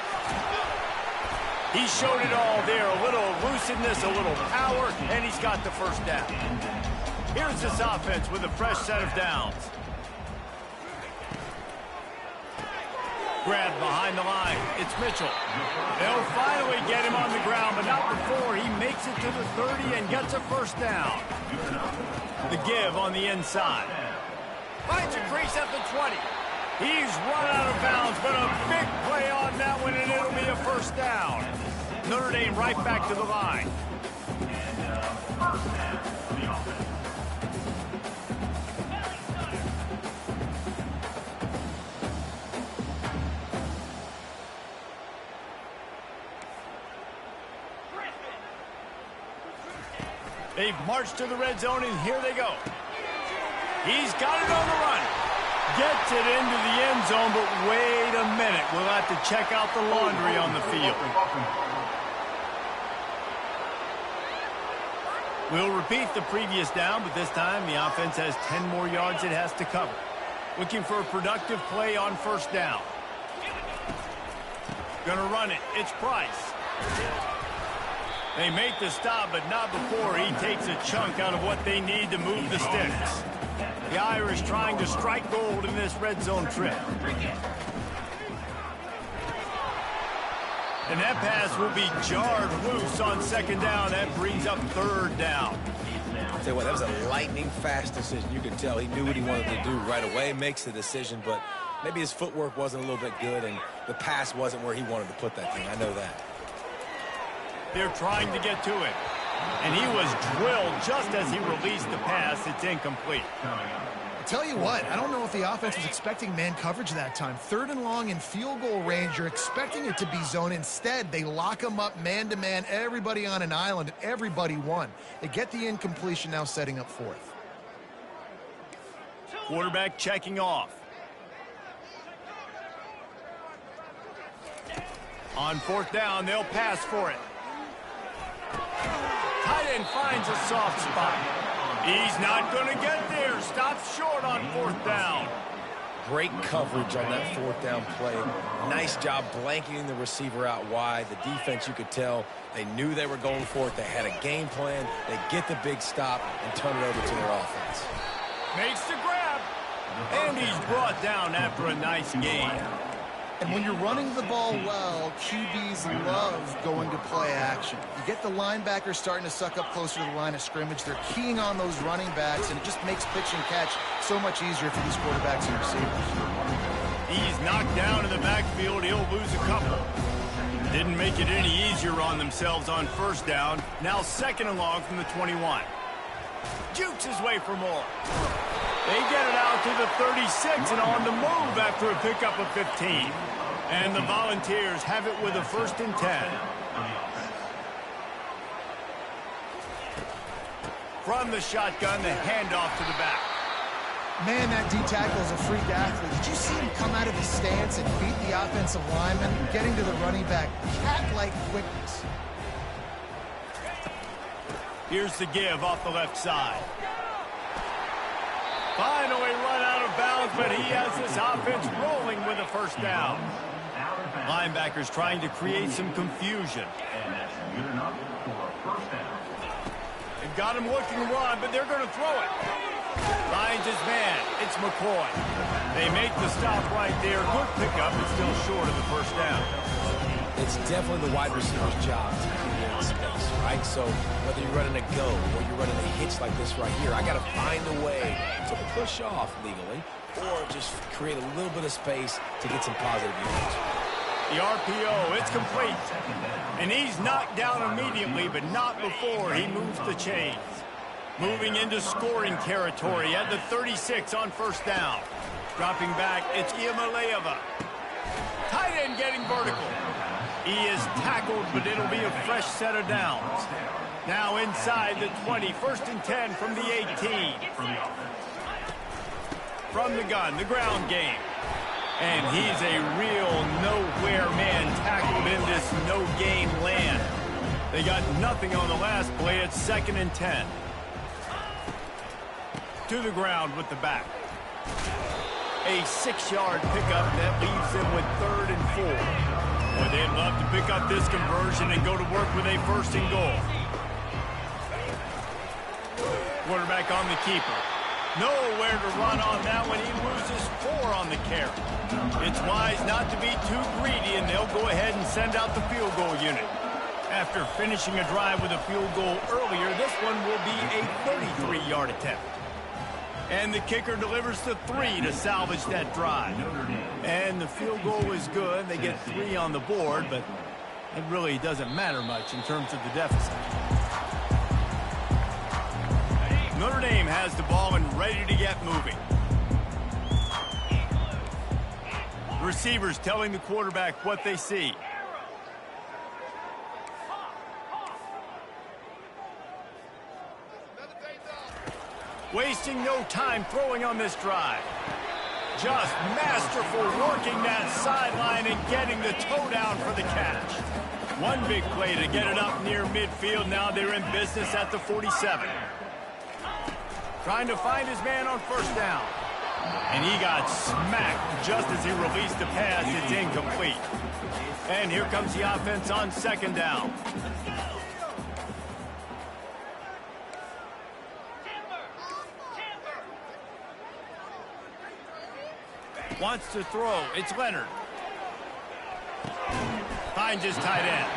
He showed it all there, a little elusiveness, a little power, and he's got the first down. Here's this offense with a fresh set of downs. Grab behind the line. It's Mitchell. They'll finally get him on the ground, but not before he makes it to the 30 and gets a first down. The give on the inside. Finds a crease at the 20. He's run out of bounds, but a big play on that one, and it'll be a first down. Notre Dame right back to the line. They've marched to the red zone, and here they go. He's got it on the run. Gets it into the end zone, but wait a minute. We'll have to check out the laundry on the field. We'll repeat the previous down, but this time the offense has 10 more yards it has to cover. Looking for a productive play on first down. Gonna run it. It's Price. They make the stop, but not before he takes a chunk out of what they need to move the sticks. The Irish trying to strike gold in this red zone trip. And that pass will be jarred loose on second down. That brings up third down. I'll tell you what, that was a lightning-fast decision. You could tell he knew what he wanted to do right away, makes the decision, but maybe his footwork wasn't a little bit good, and the pass wasn't where he wanted to put that thing. I know that. They're trying to get to it. And he was drilled just as he released the pass. It's incomplete. I'll tell you what, I don't know if the offense was expecting man coverage that time. 3rd and long in field goal range, you're expecting it to be zone. Instead, they lock him up man-to-man, everybody on an island, and everybody won. They get the incompletion, now setting up 4th. Quarterback checking off. On 4th down, they'll pass for it. Tight end finds a soft spot. He's not going to get there. Stops short on 4th down. Great coverage on that 4th down play. Nice job blanketing the receiver out wide. The defense, you could tell, they knew they were going for it. They had a game plan. They get the big stop and turn it over to their offense. Makes the grab. And he's brought down after a nice gain. And when you're running the ball well, QBs love going to play action. You get the linebackers starting to suck up closer to the line of scrimmage. They're keying on those running backs, and it just makes pitch and catch so much easier for these quarterbacks and receivers. He's knocked down in the backfield. He'll lose a couple. Didn't make it any easier on themselves on 1st down. Now 2nd and long from the 21. Jukes his way for more. They get it out to the 36 and on the move after a pickup of 15. And the Volunteers have it with a 1st and 10. From the shotgun, the handoff to the back. Man, that D-tackle is a freak athlete. Did you see him come out of his stance and beat the offensive lineman, getting to the running back? Cat-like quickness. Here's the give off the left side. Finally run out of bounds, but he has this offense rolling with a 1st down. Linebackers trying to create some confusion. They've got him looking to run, but they're going to throw it. Finds his man. It's McCoy. They make the stop right there. Good pickup, but still short of the 1st down. It's definitely the wide receiver's job to create space, right? So whether you're running a go or you're running a hitch like this right here, I got to find a way to push off legally or just create a little bit of space to get some positive yards. The RPO, it's complete. And he's knocked down immediately, but not before he moves the chains. Moving into scoring territory at the 36 on 1st down. Dropping back, it's Iamaleava. Tight end getting vertical. He is tackled, but it'll be a fresh set of downs. Now inside the 20, 1st and 10 from the 18. From the gun, the ground game. And he's a real nowhere man tackled in this no-gain land. They got nothing on the last play. It's 2nd and 10. To the ground with the back. A 6-yard pickup that leaves them with 3rd and 4. Well, they'd love to pick up this conversion and go to work with a 1st and goal. Quarterback on the keeper. Nowhere to run on that one. He loses 4 on the carry. It's wise not to be too greedy, and they'll go ahead and send out the field goal unit. After finishing a drive with a field goal earlier, this one will be a 33-yard attempt. And the kicker delivers the 3 to salvage that drive. And the field goal is good. They get 3 on the board, but it really doesn't matter much in terms of the deficit. Notre Dame has the ball and ready to get moving. The receivers telling the quarterback what they see. Wasting no time throwing on this drive. Just masterful working that sideline and getting the toe down for the catch. One big play to get it up near midfield. Now they're in business at the 47. Trying to find his man on 1st down. And he got smacked just as he released the pass. It's incomplete. And here comes the offense on 2nd down. Wants to throw. It's Leonard. Finds his tight end.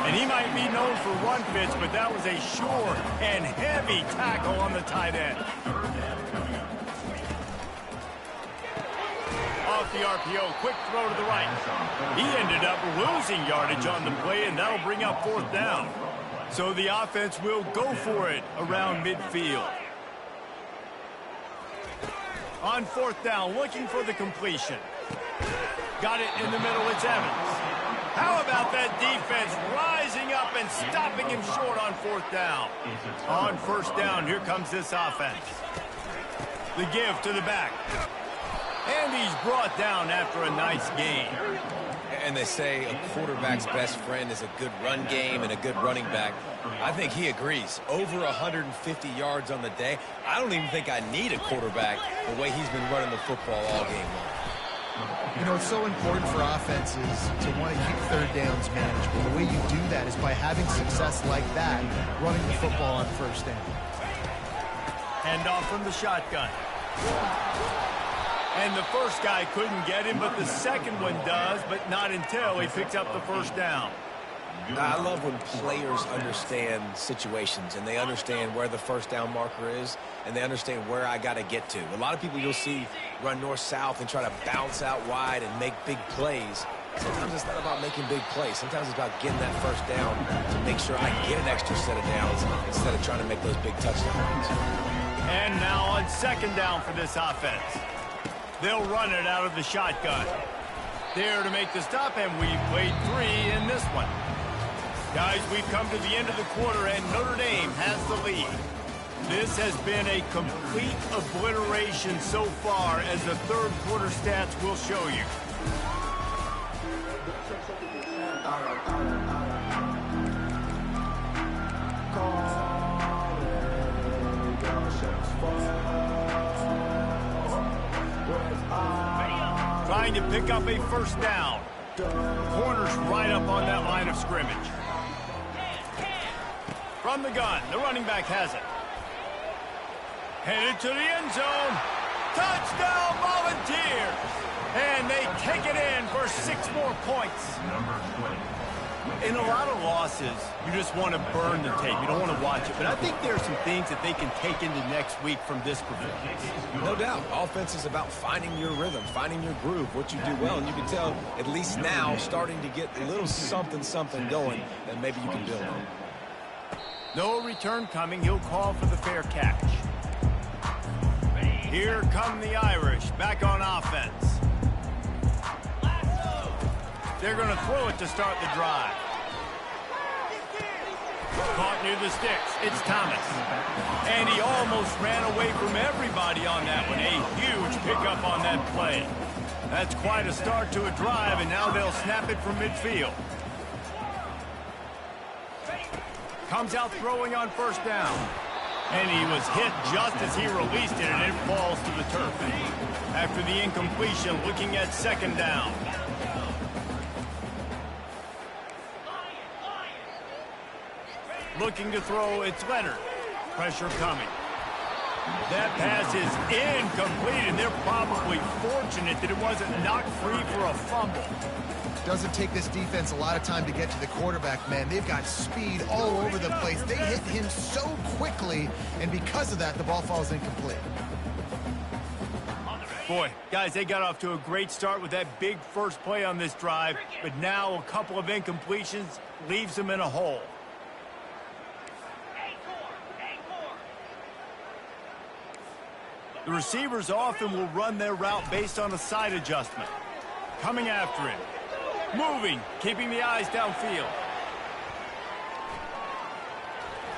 And he might be known for run fits, but that was a sure and heavy tackle on the tight end. Off the RPO, quick throw to the right. He ended up losing yardage on the play, and that'll bring up 4th down. So the offense will go for it around midfield. On 4th down, looking for the completion. Got it in the middle, it's Evans. How about that defense rising up and stopping him short on 4th down? On 1st down, here comes this offense. The give to the back. And he's brought down after a nice gain. And they say a quarterback's best friend is a good run game and a good running back. I think he agrees. Over 150 yards on the day. I don't even think I need a quarterback the way he's been running the football all game long. You know, it's so important for offenses to want to keep 3rd downs manageable. The way you do that is by having success like that, running the football on 1st down. Handoff from the shotgun. And the first guy couldn't get him, but the second one does, but not until he picks up the 1st down. I love when players understand situations and they understand where the 1st down marker is and they understand where I got to get to. A lot of people you'll see run north-south and try to bounce out wide and make big plays. Sometimes it's not about making big plays. Sometimes it's about getting that 1st down to make sure I get an extra set of downs instead of trying to make those big touchdowns. And now on second down for this offense. They'll run it out of the shotgun. There to make the stop, and we've played 3 in this one. Guys, we've come to the end of the quarter, and Notre Dame has the lead. This has been a complete obliteration so far, as the third quarter stats will show you. Trying to pick up a first down. Corner's right up on that line of scrimmage. From the gun, the running back has it. Headed to the end zone. Touchdown, Volunteers! And they take it in for 6 more points. In a lot of losses, you just want to burn the tape. You don't want to watch it. But I think there are some things that they can take into next week from this performance. No doubt. Offense is about finding your rhythm, finding your groove, what you do well. And you can tell, at least now, starting to get a little something going that maybe you can build on. No return coming. He'll call for the fair catch. Here come the Irish, back on offense. They're going to throw it to start the drive. Caught near the sticks. It's Thomas. And he almost ran away from everybody on that one. A huge pickup on that play. That's quite a start to a drive, and now they'll snap it from midfield. Comes out throwing on first down. And he was hit just as he released it, and it falls to the turf. After the incompletion, looking at second down. Looking to throw, it's Leonard. Pressure coming. That pass is incomplete, and they're probably fortunate that it wasn't knocked free for a fumble. Doesn't take this defense a lot of time to get to the quarterback, man. They've got speed all over the place. They hit him so quickly, and because of that, the ball falls incomplete. Boy, guys, they got off to a great start with that big first play on this drive, but now a couple of incompletions leaves them in a hole. The receivers often will run their route based on a side adjustment. Coming after him. Moving, keeping the eyes downfield.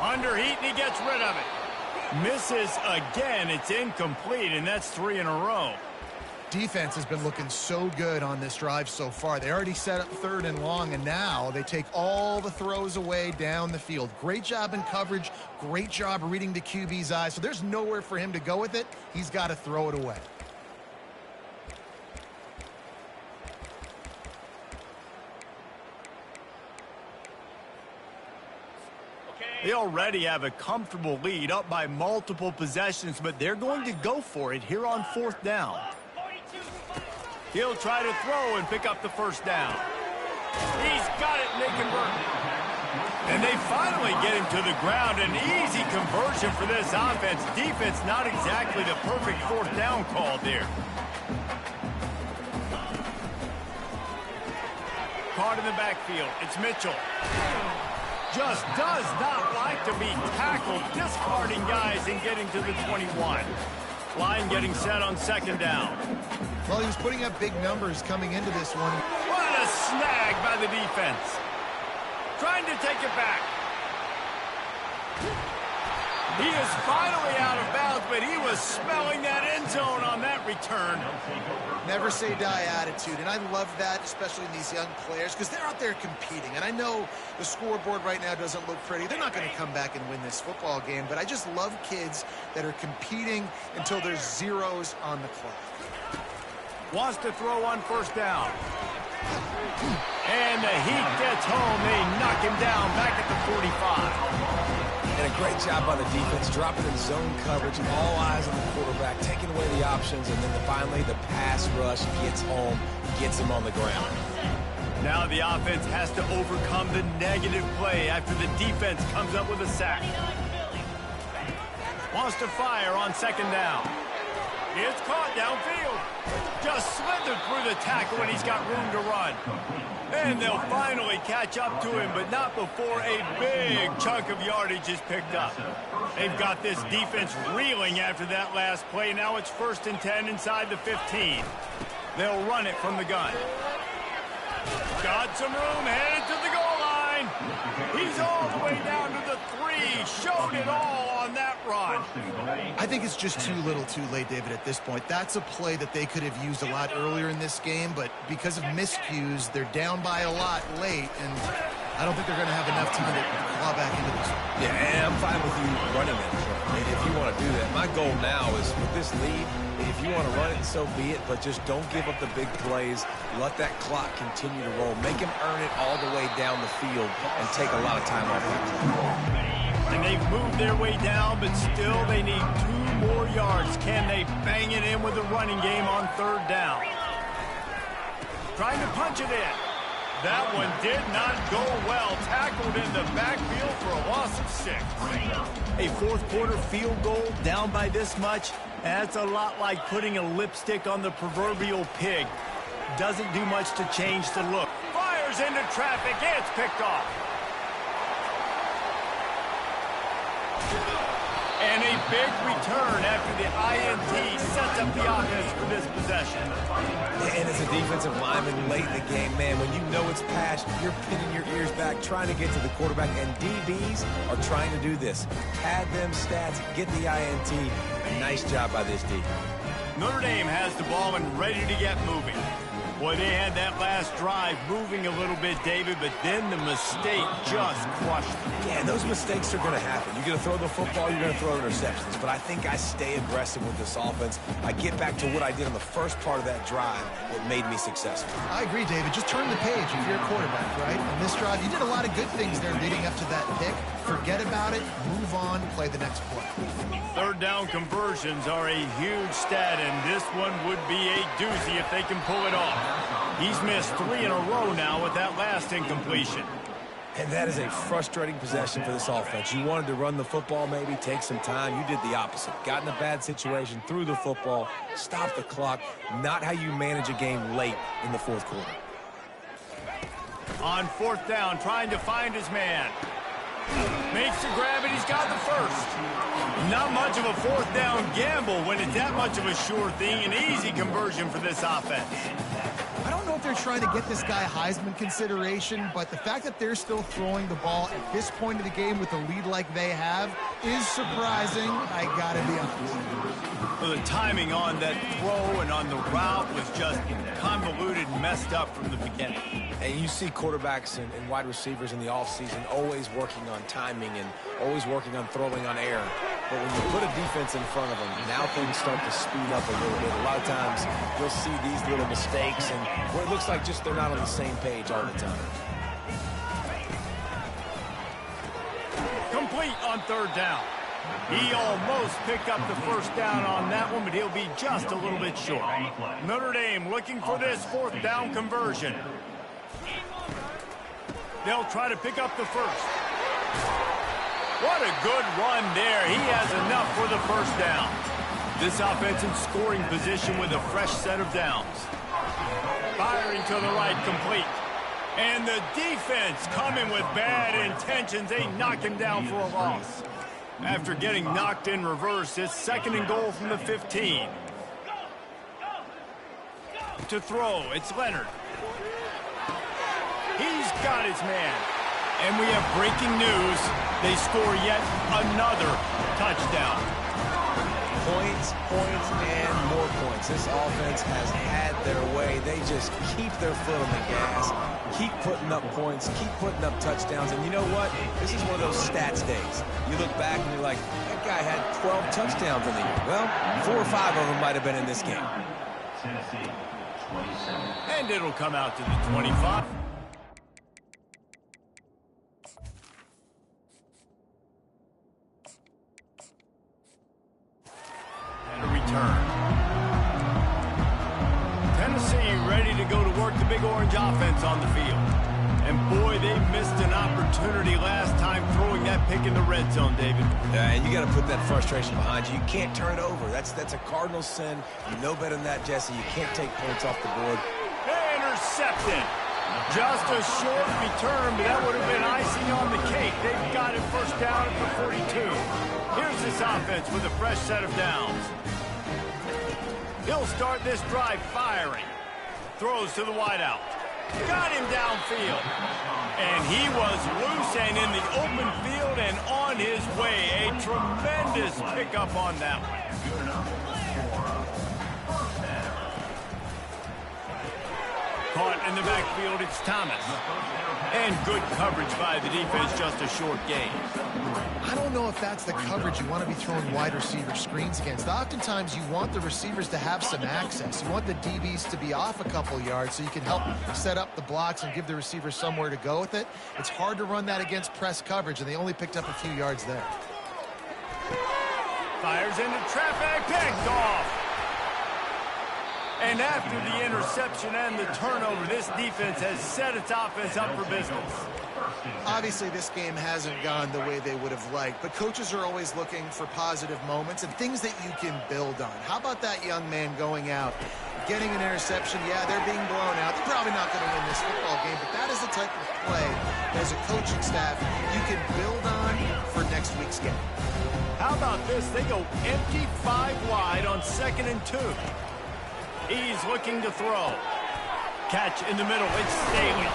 Under heat, and he gets rid of it. Misses again. It's incomplete, and that's 3 in a row. Defense has been looking so good on this drive so far. They already set up 3rd and long, and now they take all the throws away down the field. Great job in coverage. Great job reading the QB's eyes. So there's nowhere for him to go with it. He's got to throw it away. They already have a comfortable lead, up by multiple possessions, but they're going to go for it here on 4th down. He'll try to throw and pick up the first down. He's got it, and they convert. And they finally get him to the ground. An easy conversion for this offense. Defense not exactly the perfect 4th down call there. Caught in the backfield. It's Mitchell. Just does not like to be tackled, discarding guys and getting to the 21. Line getting set on second down. Well, he was putting up big numbers coming into this one. What a snag by the defense. Trying to take it back. He is finally out of bounds, but he was smelling that end zone on that return. Never say die attitude, and I love that, especially in these young players, because they're out there competing. And I know the scoreboard right now doesn't look pretty. They're not going to come back and win this football game, but I just love kids that are competing until there's zeros on the clock. Wants to throw on first down. And the heat gets home. They knock him down back at the 45. And a great job by the defense, dropping in zone coverage, all eyes on the quarterback, taking away the options, and then finally the pass rush gets home, gets him on the ground. Now the offense has to overcome the negative play after the defense comes up with a sack. Wants to fire on second down. It's caught downfield. Just slithered through the tackle, and he's got room to run. And they'll finally catch up to him, but not before a big chunk of yardage is picked up. They've got this defense reeling after that last play. Now it's 1st and 10 inside the 15. They'll run it from the gun. Got some room, headed to the goal line. He's all the way down to the 3. Showed it all on that run. I think it's just too little too late, David, at this point. That's a play that they could have used a lot earlier in this game, but because of miscues, they're down by a lot late, and I don't think they're going to have enough time to claw back into this. Yeah, and I'm fine with you running it if you want to do that. My goal now is with this lead, if you want to run it, so be it, but just don't give up the big plays. Let that clock continue to roll. Make him earn it all the way down the field and take a lot of time off that clock. And they've moved their way down, but still they need 2 more yards. Can they bang it in with a running game on 3rd down? Trying to punch it in. That one did not go well. Tackled in the backfield for a loss of 6. A 4th quarter field goal down by this much. That's a lot like putting a lipstick on the proverbial pig. Doesn't do much to change the look. Fires into traffic. It's picked off. And a big return after the INT sets up the offense for this possession. And as a defensive lineman late in the game, man, when you know it's passed, you're pinning your ears back, trying to get to the quarterback, and DBs are trying to do this. Pad them stats, get the INT. Nice job by this D. Notre Dame has the ball and ready to get moving. Boy, they had that last drive moving a little bit, David, but then the mistake just crushed them. Yeah, and those mistakes are going to happen. You're going to throw the football, you're going to throw interceptions. But I think I stay aggressive with this offense. I get back to what I did on the first part of that drive that made me successful. I agree, David. Just turn the page if you're a quarterback, right? On this drive, you did a lot of good things there leading up to that pick. Forget about it, move on, play the next play. 3rd down conversions are a huge stat, and this one would be a doozy if they can pull it off. He's missed 3 in a row now with that last incompletion. And that is a frustrating possession for this offense. You wanted to run the football, maybe take some time. You did the opposite. Got in a bad situation, threw the football, stopped the clock. Not how you manage a game late in the 4th quarter. On 4th down, trying to find his man. Makes the grab, and he's got the 1st. Not much of a 4th down gamble when it's that much of a sure thing. An easy conversion for this offense. I don't know if they're trying to get this guy Heisman consideration, but the fact that they're still throwing the ball at this point of the game with a lead like they have is surprising. I gotta be honest. Well, the timing on that throw and on the route was just convoluted and messed up from the beginning. And you see quarterbacks and wide receivers in the offseason always working on timing and always working on throwing on air. But when you put a defense in front of them, now things start to speed up a little bit. A lot of times you'll see these little mistakes and where it looks like just they're not on the same page all the time. Complete on 3rd down. He almost picked up the 1st down on that one, but he'll be just a little bit short. Notre Dame looking for this 4th down conversion. They'll try to pick up the 1st. What a good run there. He has enough for the 1st down. This offense in scoring position with a fresh set of downs. Firing to the right, complete. And the defense coming with bad intentions. They knock him down for a loss. After getting knocked in reverse, it's 2nd and goal from the 15. To throw, it's Leonard. He's got his man. And we have breaking news. They score yet another touchdown. Points, and more points. This offense has had their way. They just keep their foot on the gas, keep putting up points, keep putting up touchdowns. And you know what? This is one of those stats days. You look back and you're like, that guy had 12 touchdowns in the year. Well, 4 or 5 of them might have been in this game. And it'll come out to the 25. Return. Tennessee ready to go to work the Big Orange offense on the field. And boy, they missed an opportunity last time throwing that pick in the red zone, David. And you got to put that frustration behind you. You can't turn it over. That's a cardinal sin. You know better than that, Jesse. You can't take points off the board. Intercepted. Just a short return, but that would have been icing on the cake. They've got it first down at the 42. Here's this offense with a fresh set of downs. He'll start this drive firing. Throws to the wideout. Got him downfield. And he was loose and in the open field and on his way. A tremendous pickup on that one. Caught in the backfield, it's Thomas. And good coverage by the defense, just a short gain. I don't know if that's the coverage you want to be throwing wide receiver screens against. Oftentimes, you want the receivers to have some access. You want the DBs to be off a couple yards so you can help set up the blocks and give the receivers somewhere to go with it. It's hard to run that against press coverage, and they only picked up a few yards there. Fires into traffic, picked off. And after the interception and the turnover, this defense has set its offense up for business. Obviously, this game hasn't gone the way they would have liked, but coaches are always looking for positive moments and things that you can build on. How about that young man going out, getting an interception? Yeah, they're being blown out. They're probably not going to win this football game, but that is the type of play that as a coaching staff you can build on for next week's game. How about this? They go empty 5 wide on 2nd and 2. He's looking to throw. Catch in the middle, it's Staley.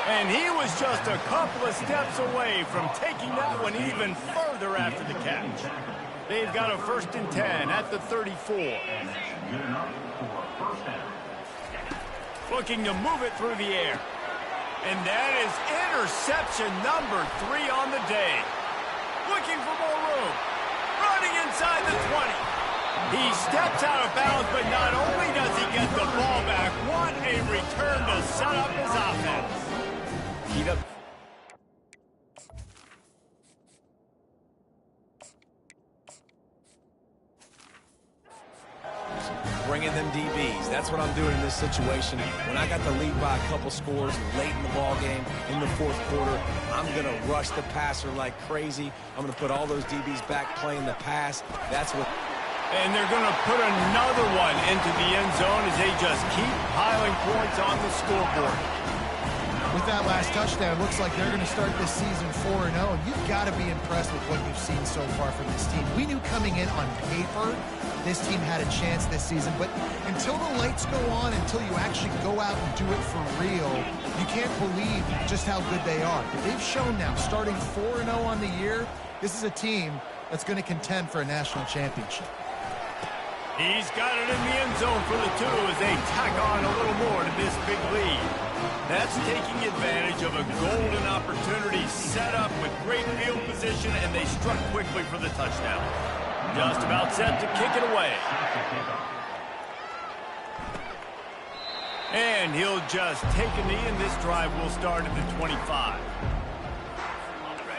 And he was just a couple of steps away from taking that one even further after the catch. They've got a 1st and 10 at the 34. Looking to move it through the air. And that is interception number 3 on the day. Looking for more room. Running inside the 20. He steps out of bounds, but not only does he get the ball back, what a return to set up his offense. Heat up. Bringing them DBs. That's what I'm doing in this situation. When I got the lead by a couple scores late in the ball game, in the 4th quarter, I'm going to rush the passer like crazy. I'm going to put all those DBs back playing the pass. That's what... And they're going to put another one into the end zone as they just keep piling points on the scoreboard. With that last touchdown, looks like they're going to start this season 4-0. You've got to be impressed with what you've seen so far from this team. We knew coming in on paper this team had a chance this season, but until the lights go on, until you actually go out and do it for real, you can't believe just how good they are. But they've shown now, starting 4-0 on the year, this is a team that's going to contend for a national championship. He's got it in the end zone for the 2 as they tack on a little more to this big lead. That's taking advantage of a golden opportunity set up with great field position, and they struck quickly for the touchdown. Just about set to kick it away. And he'll just take a knee, and this drive will start at the 25.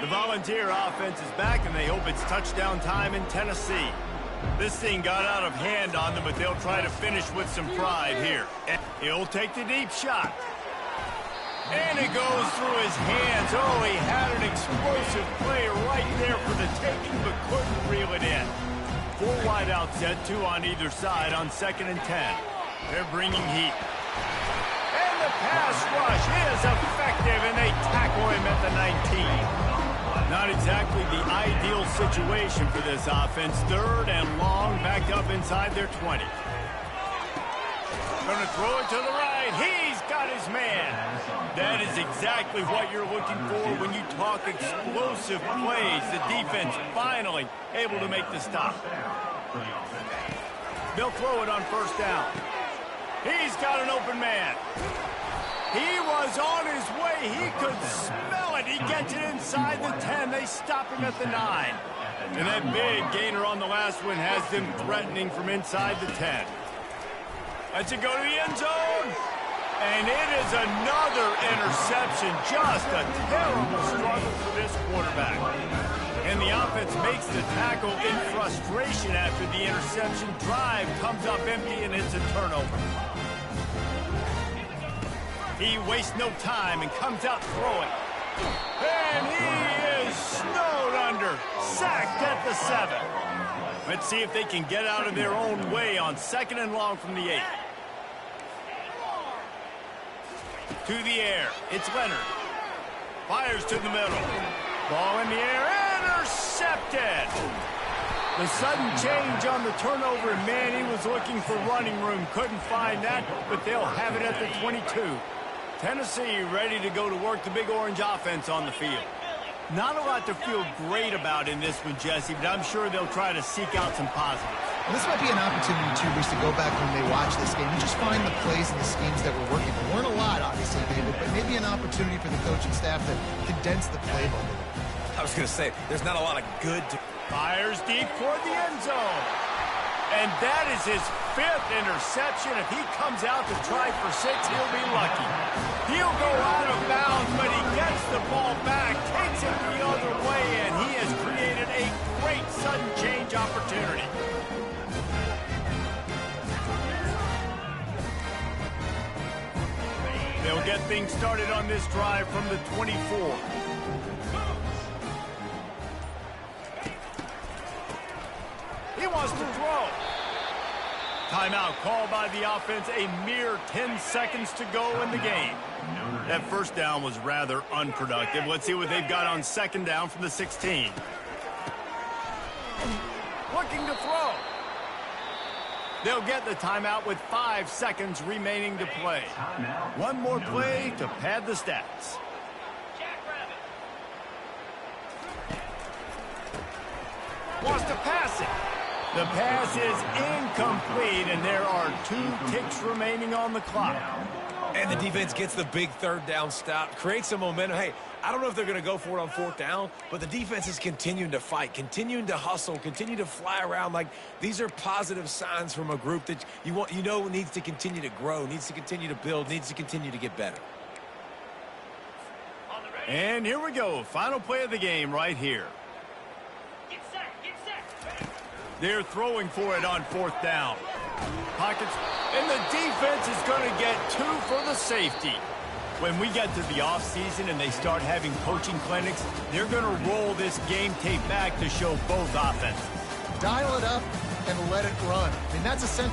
The Volunteer offense is back, and they hope it's touchdown time in Tennessee. This thing got out of hand on them, but they'll try to finish with some pride here. And he'll take the deep shot. And it goes through his hands. Oh, he had an explosive play right there for the taking, but couldn't reel it in. 4 wide out set, 2 on either side on 2nd and 10. They're bringing heat. And the pass rush is effective, and they tackle him at the 19. Not exactly the ideal situation for this offense. 3rd and long, backed up inside their 20. Going to throw it to the right. He's got his man. That is exactly what you're looking for when you talk explosive plays. The defense finally able to make the stop. They'll throw it on 1st down. He's got an open man. He was on his way. He could smell it. He gets it inside the 10. They stop him at the 9. And that big gainer on the last one has them threatening from inside the 10. Lets it go to the end zone. And it is another interception. Just a terrible struggle for this quarterback. And the offense makes the tackle in frustration after the interception. Drive comes up empty, and it's a turnover. He wastes no time and comes out throwing. And he is snowed under. Sacked at the 7. Let's see if they can get out of their own way on 2nd and long from the 8. To the air. It's Leonard. Fires to the middle. Ball in the air. Intercepted. The sudden change on the turnover, and man, he was looking for running room. Couldn't find that, but they'll have it at the 22. Tennessee ready to go to work the Big Orange offense on the field. Not a lot to feel great about in this one, Jesse, but I'm sure they'll try to seek out some positives. Well, this might be an opportunity, too, Bruce, to go back when they watch this game and just find the plays and the schemes that were working. There weren't a lot, obviously, David, but maybe an opportunity for the coaching staff to condense the playbook. I was going to say, there's not a lot of good. Fires deep toward the end zone. And that is his 5th interception. If he comes out to try for 6, he'll be lucky. He'll go out of bounds, but he gets the ball back, takes it the other way, and he has created a great sudden change opportunity. They'll get things started on this drive from the 24. He wants to throw. Timeout called by the offense. A mere 10 seconds to go in the game. That first down was rather unproductive. Let's see what they've got on second down from the 16. Looking to throw. They'll get the timeout with 5 seconds remaining to play. One more play to pad the stats. Wants to pass it. The pass is incomplete, and there are 2 ticks remaining on the clock. And the defense gets the big third down stop, creates some momentum. Hey, I don't know if they're going to go for it on 4th down, but the defense is continuing to fight, continuing to hustle, continue to fly around. Like, these are positive signs from a group that you know needs to continue to grow, needs to continue to build, needs to continue to get better. And here we go. Final play of the game right here. They're throwing for it on 4th down. Pockets, and the defense is going to get 2 for the safety. When we get to the offseason and they start having coaching clinics, they're going to roll this game tape back to show both offenses. Dial it up and let it run. I mean, that's essentially